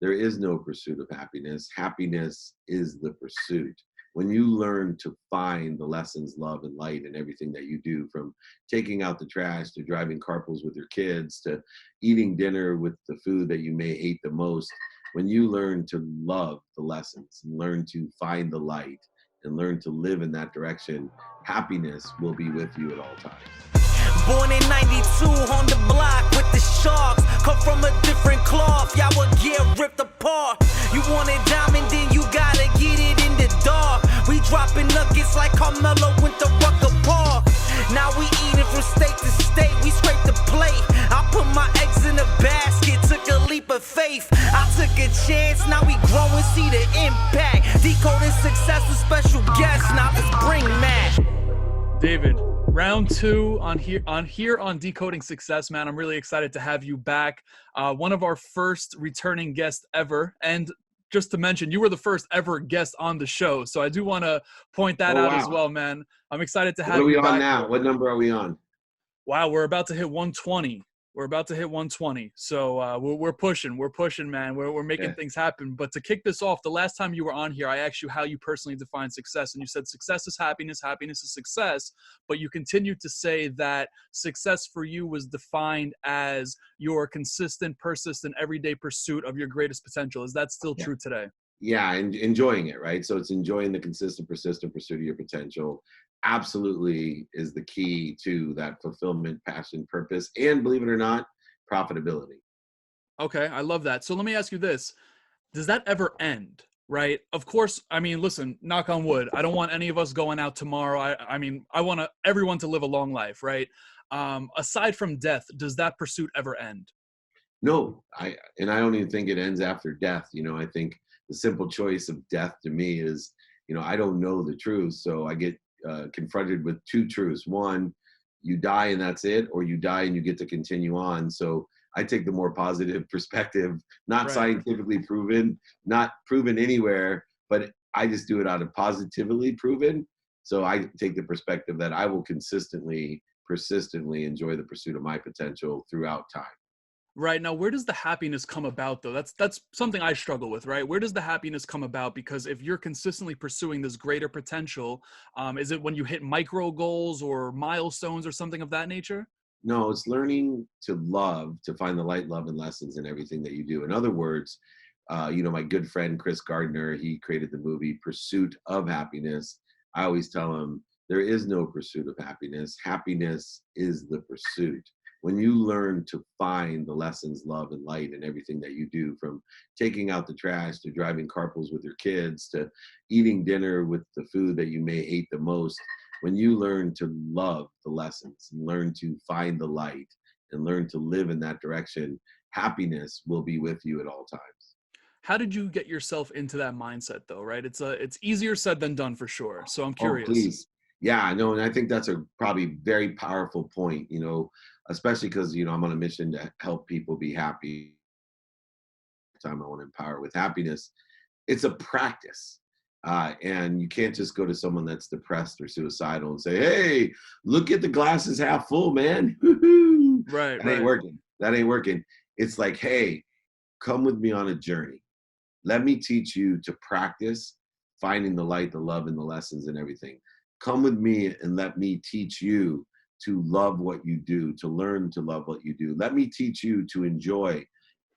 there is no pursuit of happiness. Happiness is the pursuit. When you learn to find the lessons, love, and light in everything that you do, from taking out the trash to driving carpools with your kids to eating dinner with the food that you may hate the most, when you learn to love the lessons and learn to find the light and learn to live in that direction, happiness will be with you at all times. Born in 92 on the block with the Sharks. Come from a different cloth, y'all would get ripped apart. You want it diamond, then you gotta get it in the dark. We dropping nuggets like Carmelo went to Rucker Park. Now we eating from state to state, we scrape the plate. I put my eggs in a basket, took a leap of faith. I took a chance, now we grow and see the impact. Decoding success with special guests, now let's bring Matt. David, round two on Decoding Success, man. I'm really excited to have you back. One of our first returning guests ever. And just to mention, you were the first ever guest on the show. So I do want to point that out as well, man. I'm excited to have you back. What are we on now? What number are we on? Wow, we're about to hit 120. So we're pushing, man. We're making things happen. But to kick this off, the last time you were on here, I asked you how you personally define success. And you said success is happiness, happiness is success. But you continued to say that success for you was defined as your consistent, persistent, everyday pursuit of your greatest potential. Is that still true today? Yeah, and enjoying it, right? So it's enjoying the consistent, persistent pursuit of your potential. Absolutely is the key to that fulfillment, passion, purpose, and believe it or not, profitability. Okay, I love that. So let me ask you this. Does that ever end, right? Of course, I mean, listen, knock on wood. I don't want any of us going out tomorrow. I mean, I want everyone to live a long life, right? Aside from death, does that pursuit ever end? No, I don't even think it ends after death. I think the simple choice of death to me is, I don't know the truth. So I get confronted with two truths. One, you die and that's it, or you die and you get to continue on. So I take the more positive perspective, not scientifically proven, not proven anywhere, but I just do it out of positively proven. So I take the perspective that I will consistently, persistently enjoy the pursuit of my potential throughout time. Right. Now, where does the happiness come about, though? That's something I struggle with, right? Where does the happiness come about? Because if you're consistently pursuing this greater potential, is it when you hit micro goals or milestones or something of that nature? No, it's learning to love, to find the light, love, and lessons in everything that you do. In other words, my good friend, Chris Gardner, he created the movie Pursuit of Happiness. I always tell him there is no pursuit of happiness. Happiness is the pursuit. When you learn to find the lessons, love, and light in everything that you do, from taking out the trash to driving carpools with your kids to eating dinner with the food that you may hate the most, when you learn to love the lessons and learn to find the light and learn to live in that direction, happiness will be with you at all times. How did you get yourself into that mindset, though, right? It's easier said than done for sure. So I'm curious. Oh, please. Yeah, no, and I think that's a probably very powerful point, especially because, I'm on a mission to help people be happy. Time I want to empower with happiness. It's a practice. And you can't just go to someone that's depressed or suicidal and say, hey, look at the glasses half full, man. Right. That ain't working. That ain't working. It's like, hey, come with me on a journey. Let me teach you to practice finding the light, the love, and the lessons and everything. Come with me and let me teach you to love what you do, to learn to love what you do. Let me teach you to enjoy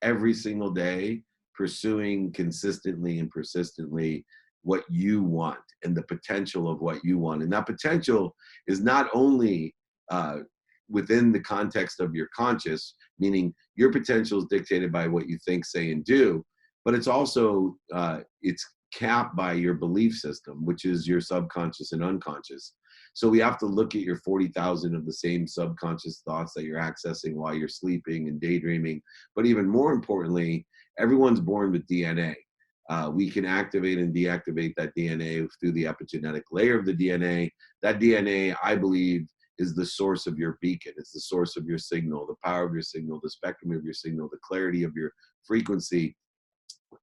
every single day, pursuing consistently and persistently what you want and the potential of what you want. And that potential is not only within the context of your conscious, meaning your potential is dictated by what you think, say, and do, but it's also, it's capped by your belief system, which is your subconscious and unconscious. So we have to look at your 40,000 of the same subconscious thoughts that you're accessing while you're sleeping and daydreaming. But even more importantly, everyone's born with DNA. We can activate and deactivate that DNA through the epigenetic layer of the DNA. That DNA, I believe, is the source of your beacon. It's the source of your signal, the power of your signal, the spectrum of your signal, the clarity of your frequency.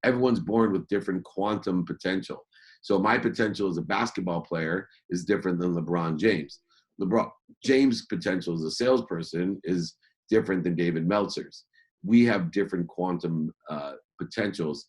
Everyone's born with different quantum potential. So my potential as a basketball player is different than LeBron James. LeBron James' potential as a salesperson is different than David Meltzer's. We have different quantum potentials,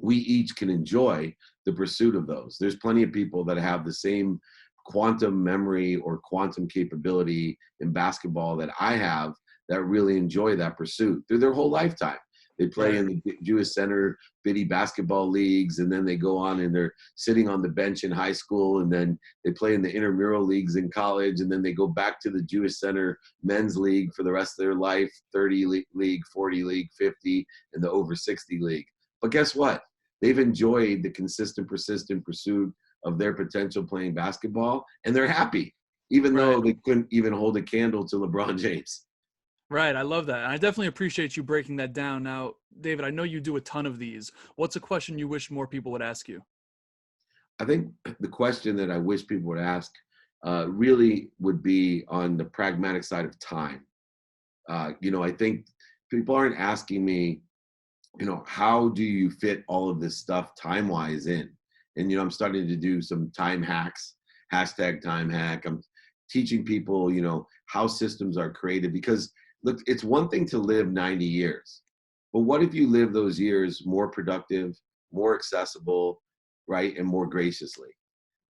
we each can enjoy the pursuit of those. There's plenty of people that have the same quantum memory or quantum capability in basketball that I have, that really enjoy that pursuit through their whole lifetime. They play in the Jewish Center Biddy basketball leagues, and then they go on and they're sitting on the bench in high school, and then they play in the intramural leagues in college, and then they go back to the Jewish Center men's league for the rest of their life, 30 league, 40 league, 50, and the over 60 league. But guess what? They've enjoyed the consistent, persistent pursuit of their potential playing basketball, and they're happy, even though they couldn't even hold a candle to LeBron James. Right. I love that. And I definitely appreciate you breaking that down. Now, David, I know you do a ton of these. What's a question you wish more people would ask you? I think the question that I wish people would ask really would be on the pragmatic side of time. I think people aren't asking me, how do you fit all of this stuff time-wise in? And, I'm starting to do some time hacks, hashtag time hack. I'm teaching people, how systems are created, because look, it's one thing to live 90 years, but what if you live those years more productive, more accessible, right, and more graciously?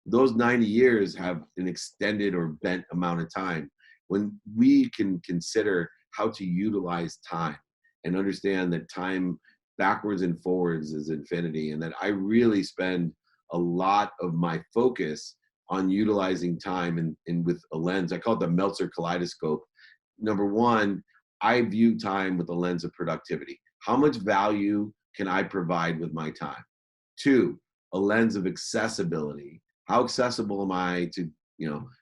Those 90 years have an extended or bent amount of time. When we can consider how to utilize time and understand that time backwards and forwards is infinity, and that I really spend a lot of my focus on utilizing time and with a lens, I call it the Meltzer kaleidoscope. Number one, I view time with a lens of productivity. How much value can I provide with my time? Two, a lens of accessibility. How accessible am I to,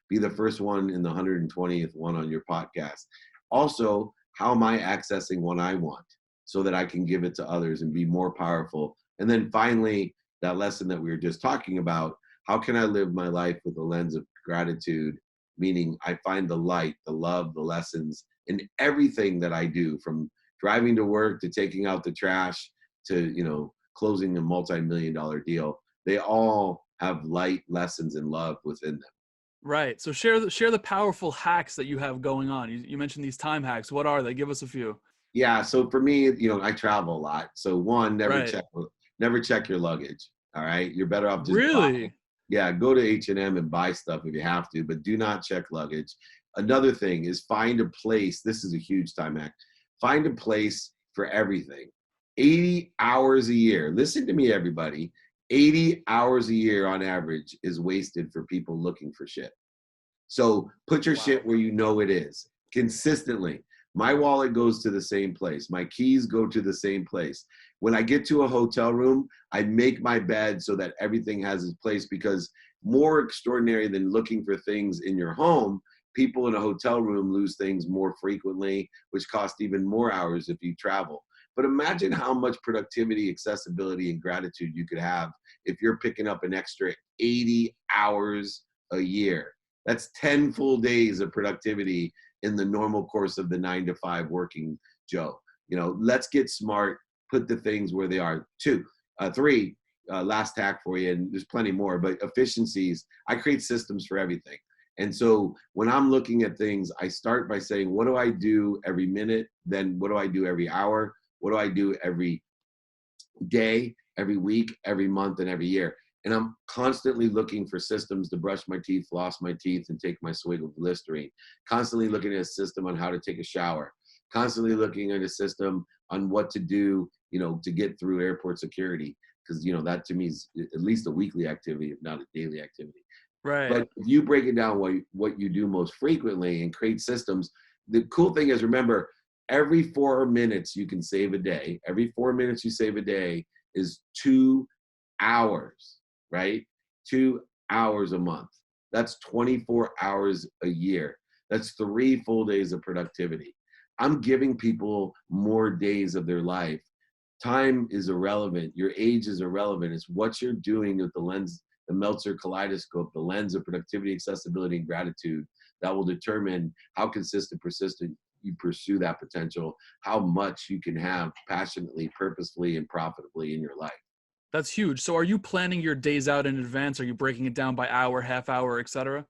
be the first one in the 120th one on your podcast? Also, how am I accessing what I want so that I can give it to others and be more powerful? And then finally, that lesson that we were just talking about, how can I live my life with a lens of gratitude? Meaning I find the light, the love, the lessons in everything that I do, from driving to work to taking out the trash to, closing a multi-million-dollar deal. They all have light, lessons, and love within them. Right. So share the powerful hacks that you have going on. You mentioned these time hacks. What are they? Give us a few. Yeah. So for me, I travel a lot. So one, never check your luggage. All right. You're better off just really. Go to H&M and buy stuff if you have to, but do not check luggage. Another thing is find a place. This is a huge time hack. Find a place for everything. 80 hours a year. Listen to me, everybody. 80 hours a year on average is wasted for people looking for shit. So put your shit where you know it is consistently. My wallet goes to the same place. My keys go to the same place. When I get to a hotel room, I make my bed so that everything has its place, because more extraordinary than looking for things in your home, people in a hotel room lose things more frequently, which cost even more hours if you travel. But imagine how much productivity, accessibility, and gratitude you could have if you're picking up an extra 80 hours a year. That's 10 full days of productivity in the normal course of the 9-to-5 working Joe. Let's get smart, put the things where they are. Three, last hack for you, and there's plenty more, but efficiencies. I create systems for everything. And so when I'm looking at things, I start by saying, what do I do every minute? Then what do I do every hour? What do I do every day, every week, every month, and every year? And I'm constantly looking for systems to brush my teeth, floss my teeth, and take my swig of Listerine. Constantly looking at a system on how to take a shower. Constantly looking at a system on what to do, to get through airport security. Because, that to me is at least a weekly activity, if not a daily activity. Right. But if you break it down what you do most frequently and create systems, the cool thing is, remember, every 4 minutes you can save a day. Every 4 minutes you save a day is 2 hours, right? 2 hours a month. That's 24 hours a year. That's 3 full days of productivity. I'm giving people more days of their life. Time is irrelevant. Your age is irrelevant. It's what you're doing with the lens, the Meltzer kaleidoscope, the lens of productivity, accessibility, and gratitude that will determine how consistent, persistent you pursue that potential, how much you can have passionately, purposefully, and profitably in your life. That's huge. So are you planning your days out in advance? Are you breaking it down by hour, half hour, etc.?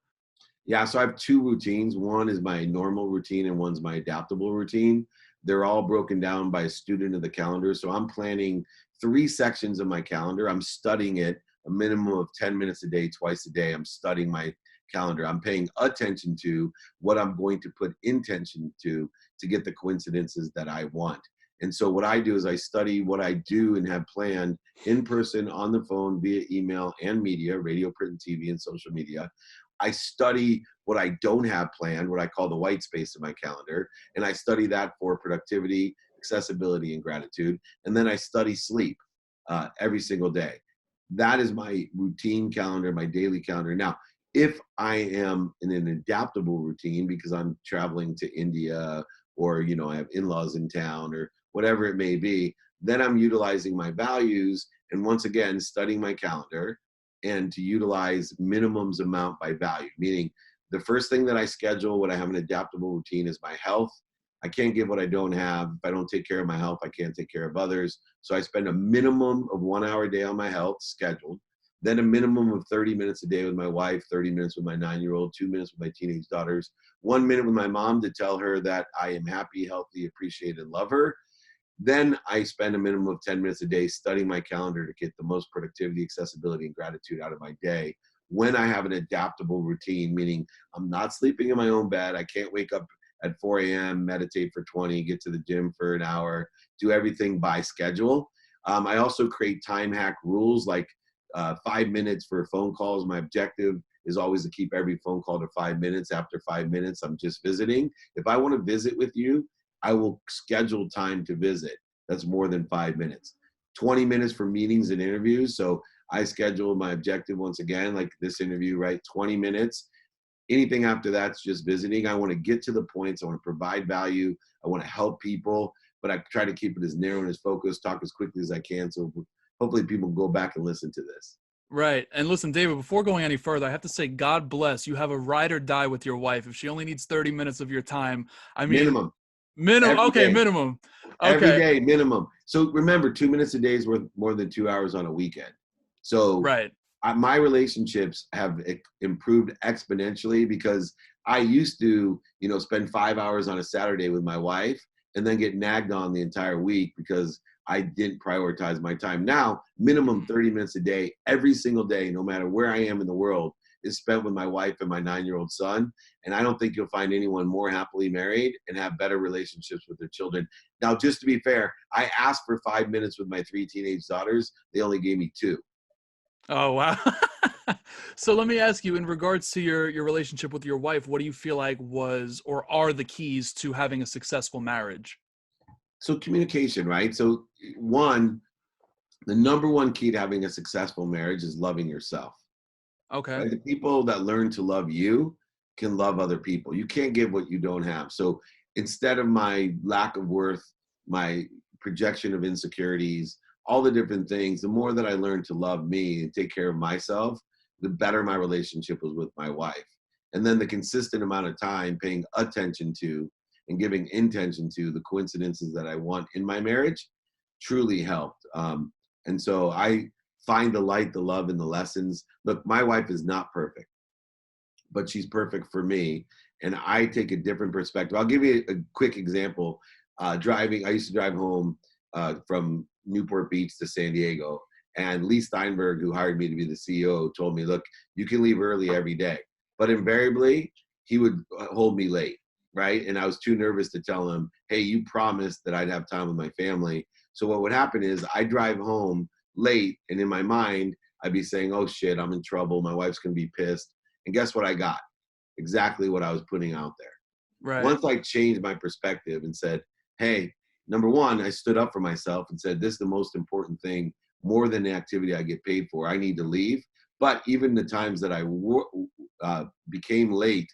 Yeah, so I have 2 routines. One is my normal routine and one's my adaptable routine. They're all broken down by a student of the calendar. So I'm planning 3 sections of my calendar. I'm studying it a minimum of 10 minutes a day, twice a day. I'm studying my calendar. I'm paying attention to what I'm going to put intention to get the coincidences that I want. And so what I do is I study what I do and have planned in person, on the phone, via email and media, radio, print, and TV, and social media. I study what I don't have planned, what I call the white space of my calendar. And I study that for productivity, accessibility, and gratitude. And then I study sleep every single day. That is my routine calendar, my daily calendar. Now, if I am in an adaptable routine because I'm traveling to India, or, you know, I have in-laws in town, or whatever it may be, then I'm utilizing my values and once again studying my calendar, and to utilize minimums amount by value, meaning the first thing that I schedule when I have an adaptable routine is my health. I can't give what I don't have. If I don't take care of my health, I can't take care of others. So I spend a minimum of 1 hour a day on my health scheduled, then a minimum of 30 minutes a day with my wife, 30 minutes with my 9-year-old, 2 minutes with my teenage daughters, 1 minute with my mom to tell her that I am happy, healthy, appreciate, and love her. Then I spend a minimum of 10 minutes a day studying my calendar to get the most productivity, accessibility, and gratitude out of my day. When I have an adaptable routine, meaning I'm not sleeping in my own bed, I can't wake up at 4 a.m., meditate for 20, get to the gym for an hour, do everything by schedule. I also create time hack rules like 5 minutes for phone calls. My objective is always to keep every phone call to 5 minutes. After 5 minutes, I'm just visiting. If I want to visit with you, I will schedule time to visit. That's more than 5 minutes. 20 minutes for meetings and interviews. So I schedule my objective once again, like this interview, right? 20 minutes. Anything after that's just visiting. I want to get to the points. I want to provide value. I want to help people, but I try to keep it as narrow and as focused, talk as quickly as I can. So hopefully people go back and listen to this. Right. And listen, David, before going any further, I have to say, God bless. You have a ride or die with your wife. If she only needs 30 minutes of your time, I mean, minimum. Okay. Day. Minimum. Okay. Every day, minimum. So remember, 2 minutes a day is worth more than 2 hours on a weekend. So right. My relationships have improved exponentially because I used to, you know, spend 5 hours on a Saturday with my wife and then get nagged on the entire week because I didn't prioritize my time. Now, minimum 30 minutes a day, every single day, no matter where I am in the world, is spent with my wife and my 9-year-old son. And I don't think you'll find anyone more happily married and have better relationships with their children. Now, just to be fair, I asked for 5 minutes with my 3 teenage daughters. They only gave me 2. Oh, wow. So let me ask you, in regards to your relationship with your wife, what do you feel like was or are the keys to having a successful marriage? So communication, right? So the number one key to having a successful marriage is loving yourself. Okay. Right? The people that learn to love you can love other people. You can't give what you don't have. So instead of my lack of worth, my projection of insecurities, all the different things, the more that I learn to love me and take care of myself, the better my relationship was with my wife. And then the consistent amount of time paying attention to and giving intention to the coincidences that I want in my marriage truly helped. And so I find the light, the love, and the lessons. Look, my wife is not perfect, but she's perfect for me. And I take a different perspective. I'll give you a quick example. Driving, I used to drive home from Newport Beach to San Diego. And Lee Steinberg, who hired me to be the CEO, told me, look, you can leave early every day. But invariably, he would hold me late, right? And I was too nervous to tell him, hey, you promised that I'd have time with my family. So what would happen is I drive home late, and in my mind, I'd be saying, oh shit, I'm in trouble. My wife's gonna be pissed. And guess what I got? Exactly what I was putting out there. Right. Once I changed my perspective and said, hey, number one, I stood up for myself and said, this is the most important thing, more than the activity I get paid for. I need to leave. But even the times that I became late,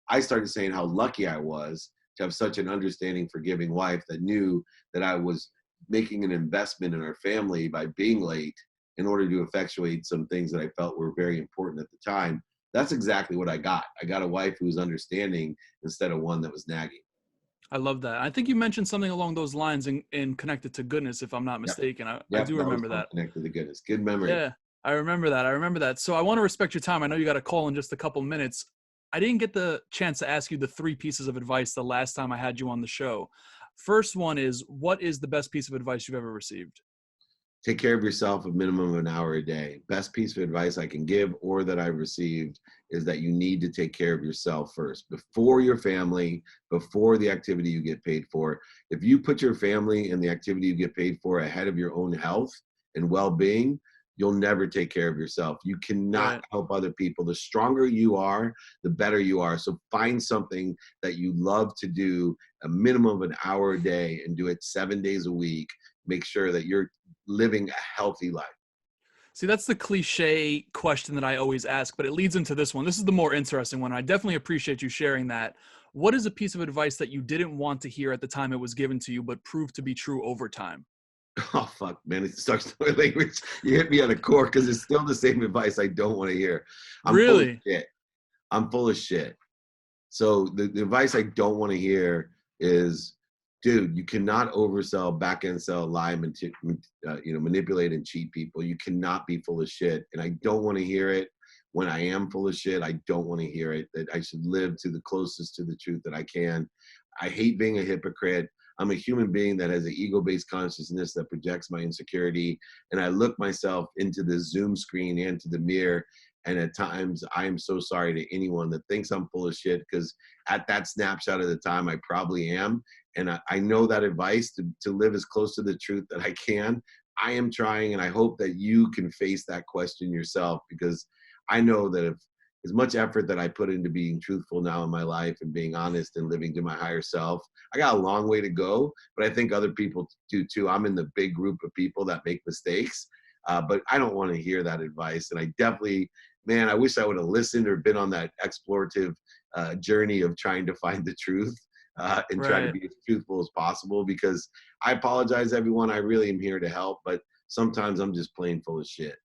I started saying how lucky I was to have such an understanding, forgiving wife that knew that I was making an investment in our family by being late in order to effectuate some things that I felt were very important at the time. That's exactly what I got. I got a wife who was understanding instead of one that was nagging. I love that. I think you mentioned something along those lines in Connected to Goodness, if I'm not mistaken. I do remember that. Connected to Goodness. Good memory. Yeah, I remember that. So I want to respect your time. I know you got a call in just a couple minutes. I didn't get the chance to ask you the 3 pieces of advice the last time I had you on the show. First one is, what is the best piece of advice you've ever received? Take care of yourself a minimum of an hour a day. Best piece of advice I can give or that I've received is that you need to take care of yourself first, before your family, before the activity you get paid for. If you put your family and the activity you get paid for ahead of your own health and well-being, you'll never take care of yourself. You cannot help other people. The stronger you are, the better you are. So find something that you love to do, a minimum of an hour a day, and do it 7 days a week. Make sure that you're living a healthy life. See, that's the cliche question that I always ask, but it leads into this one. This is the more interesting one. I definitely appreciate you sharing that. What is a piece of advice that you didn't want to hear at the time it was given to you, but proved to be true over time? Oh, fuck, man. It starts to language. You hit me on the core because it's still the same advice I don't want to hear. I'm full of shit. I'm full of shit. So the advice I don't want to hear is, dude, you cannot oversell, back-end sell, lie, manipulate and cheat people. You cannot be full of shit. And I don't want to hear it. When I am full of shit, I don't want to hear it. That I should live to the closest to the truth that I can. I hate being a hypocrite. I'm a human being that has an ego-based consciousness that projects my insecurity. And I look myself into the Zoom screen and to the mirror. And at times, I am so sorry to anyone that thinks I'm full of shit, because at that snapshot of the time, I probably am. And I know that advice to live as close to the truth that I can. I am trying, and I hope that you can face that question yourself, because I know that if as much effort that I put into being truthful now in my life and being honest and living to my higher self, I got a long way to go, but I think other people do too. I'm in the big group of people that make mistakes, but I don't want to hear that advice. And I definitely, man, I wish I would have listened or been on that explorative journey of trying to find the truth and try to be as truthful as possible, because I apologize, everyone. I really am here to help, but sometimes I'm just plain full of shit.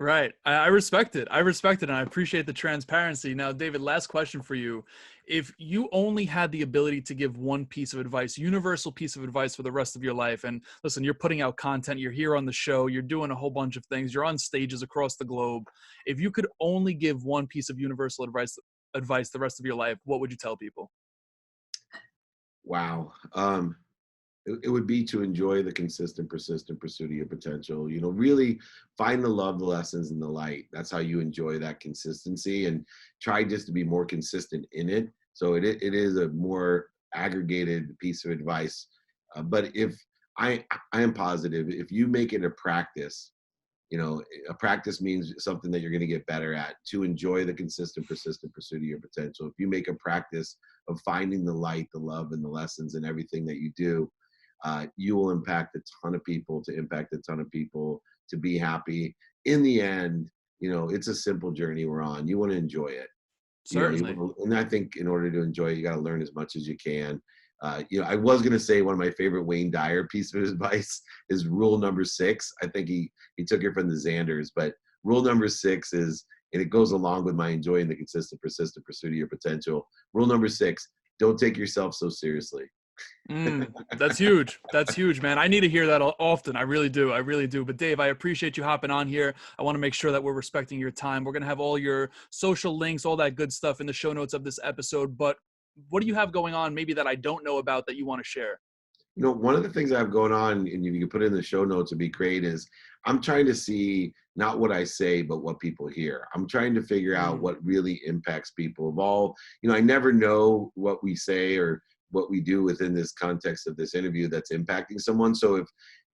Right. I respect it. I respect it. And I appreciate the transparency. Now, David, last question for you. If you only had the ability to give one piece of advice, universal piece of advice for the rest of your life, and listen, you're putting out content, you're here on the show, you're doing a whole bunch of things, you're on stages across the globe. If you could only give one piece of universal advice the rest of your life, what would you tell people? Wow. It would be to enjoy the consistent, persistent pursuit of your potential. You know, really find the love, the lessons, and the light. That's how you enjoy that consistency, and try just to be more consistent in it. So it is a more aggregated piece of advice. But if I am positive, if you make it a practice, you know, a practice means something that you're going to get better at, to enjoy the consistent, persistent pursuit of your potential. If you make a practice of finding the light, the love, and the lessons in everything that you do, you will impact a ton of people, to be happy. In the end, you know, it's a simple journey we're on. You want to enjoy it. Certainly. You know, and I think in order to enjoy it, you got to learn as much as you can. You know, I was going to say one of my favorite Wayne Dyer piece of advice is rule number 6. I think he took it from the Xanders, but rule number 6 is, and it goes along with my enjoying the consistent, persistent pursuit of your potential. Rule number 6, don't take yourself so seriously. That's huge. That's huge, man. I need to hear that often. I really do. I really do. But Dave, I appreciate you hopping on here. I want to make sure that we're respecting your time. We're going to have all your social links, all that good stuff in the show notes of this episode. But what do you have going on maybe that I don't know about that you want to share? You know, one of the things I have going on, and you can put it in the show notes, would be great, is I'm trying to see not what I say, but what people hear. I'm trying to figure out what really impacts people. Of all, you know, I never know what we say or what we do within this context of this interview that's impacting someone. So if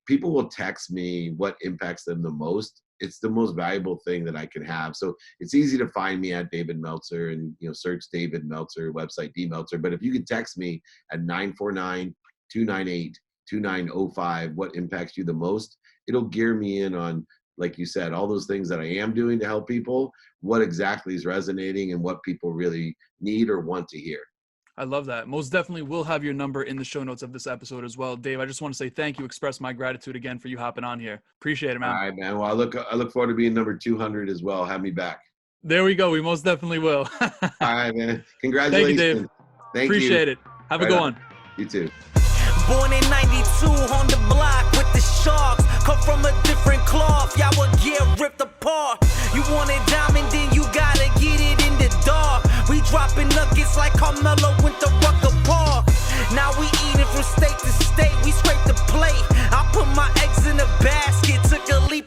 people will text me what impacts them the most, it's the most valuable thing that I can have. So it's easy to find me at David Meltzer, and, you know, search David Meltzer, website D Meltzer. But if you can text me at 949-298-2905, what impacts you the most, it'll gear me in on, like you said, all those things that I am doing to help people, what exactly is resonating and what people really need or want to hear. I love that. Most definitely will have your number in the show notes of this episode as well. Dave, I just want to say thank you, express my gratitude again for you hopping on here. Appreciate it, man. All right, man. Well, I look forward to being number 200 as well. Have me back. There we go. We most definitely will. All right, man. Congratulations. Thank you, Dave. Thank Appreciate it. Have a good one. You too. Born in 92 on the block with the Sharks. Come from a different